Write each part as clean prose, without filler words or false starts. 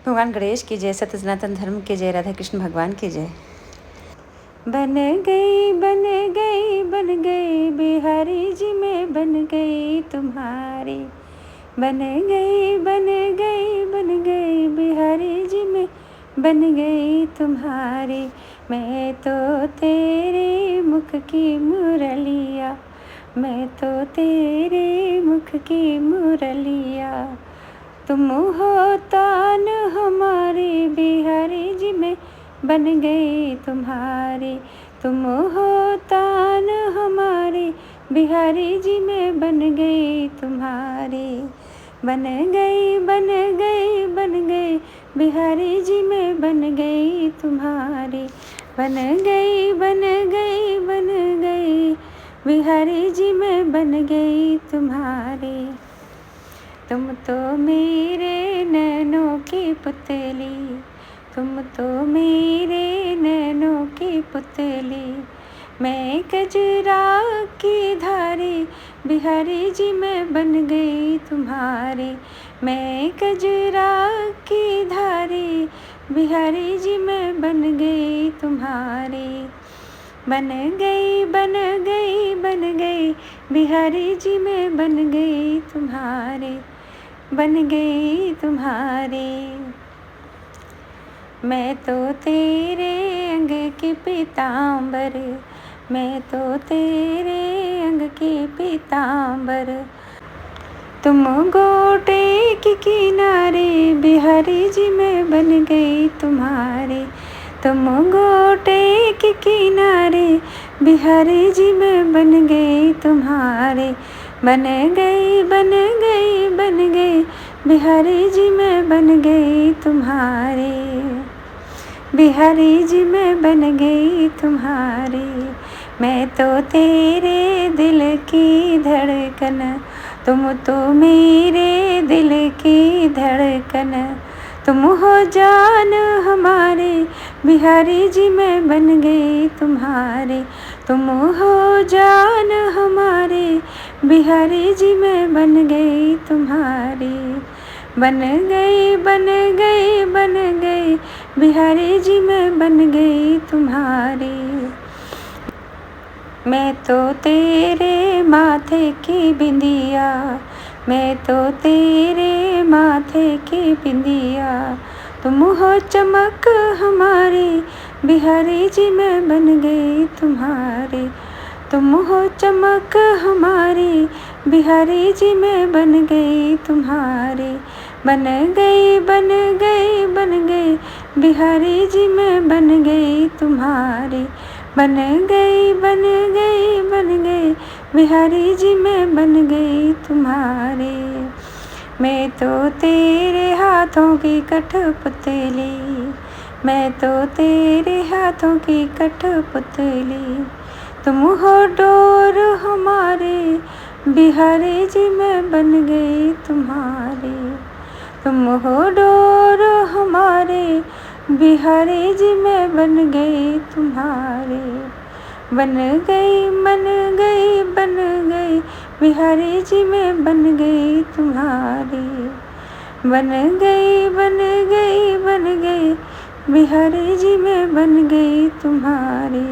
भगवान गणेश की जय, सत्य सनातन धर्म की जय, राधा कृष्ण भगवान की जय। बन गई बन गई बन गई बिहारी जी मैं बन गई तुम्हारी। बन गई बन गई बन गई बिहारी जी मैं बन गई तुम्हारी। मैं तो तेरे मुख की मुरलिया, मैं तो तेरे मुख की मुरलिया। तुम हो तान हमारी बिहारी जी मैं बन गई तुम्हारी। तुम हो तान हमारी बिहारी जी मैं बन गई तुम्हारी। बन गई बन गई बन गई बिहारी जी मैं बन गई तुम्हारी। बन गई बन गई बन गई बिहारी जी मैं बन गई तुम्हारी। तुम तो मेरे नैनों की पुतली, तुम तो मेरे नैनों की पुतली। मैं कजरा की धारी बिहारी जी मैं बन गई तुम्हारी। मैं कजरा की धारी बिहारी जी मैं बन गई तुम्हारी। बन गई बन गई बन गई बिहारी जी मैं बन गई तुम्हारी। बन गई तुम्हारी। मैं तो तेरे अंग की पीतांबर, मैं तो तेरे अंग की पीतांबर। तुम गोटे के किनारे बिहारी जी मैं बन गई तुम्हारी। तुम गोटे के किनारे बिहारी जी मैं बन गई तुम्हारे। बन गई बन गई बन गई बिहारी जी मैं बन गई तुम्हारे। बिहारी जी मैं बन गई तुम्हारी। मैं तो तेरे दिल की धड़कन, तुम तो मेरे दिल की धड़कन। तुम हो जान हमारे बिहारी जी मैं बन गई तुम्हारे। तुम हो जान हमारे बिहारी जी मैं बन गई तुम्हारी। बन गई बन गई बन गई बिहारी जी मैं बन गई तुम्हारी। मैं तो तेरे माथे की बिंदिया, मैं तो तेरे माथे की बिंदिया। तुम हो चमक हमारी बिहारी जी मैं बन गई तुम्हारी। तुम हो चमक हमारी बिहारी जी मैं बन गई तुम्हारी। बन गई बन गई बन गई बिहारी जी मैं बन गई तुम्हारी। बन गई बन गई बन गई बिहारी जी मैं बन गई तुम्हारी। मैं तो तेरे हाथों की कठपुतली, मैं तो तेरे हाथों की कठपुतली। तुम हो डोर हमारे बिहारी जी मैं बन गई तुम्हारी। तुम हो डोर हमारे बिहारी जी मैं बन गई तुम्हारे। बन गई बन गई बन गई बिहारी जी मैं बन गई तुम्हारी। बन गई बन गई बन गई बिहारी जी मैं बन गई तुम्हारी।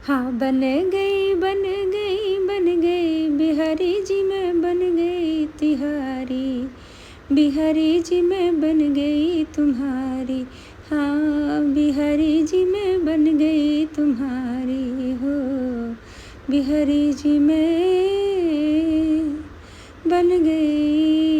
हाँ बन गई बन गई बन गई बिहारी जी मैं बन गई तिहारी। बिहारी जी मैं बन गई तुम्हारी। हाँ बिहारी जी मैं बन गई तुम्हारी हो। बिहारी जी मैं बन गई।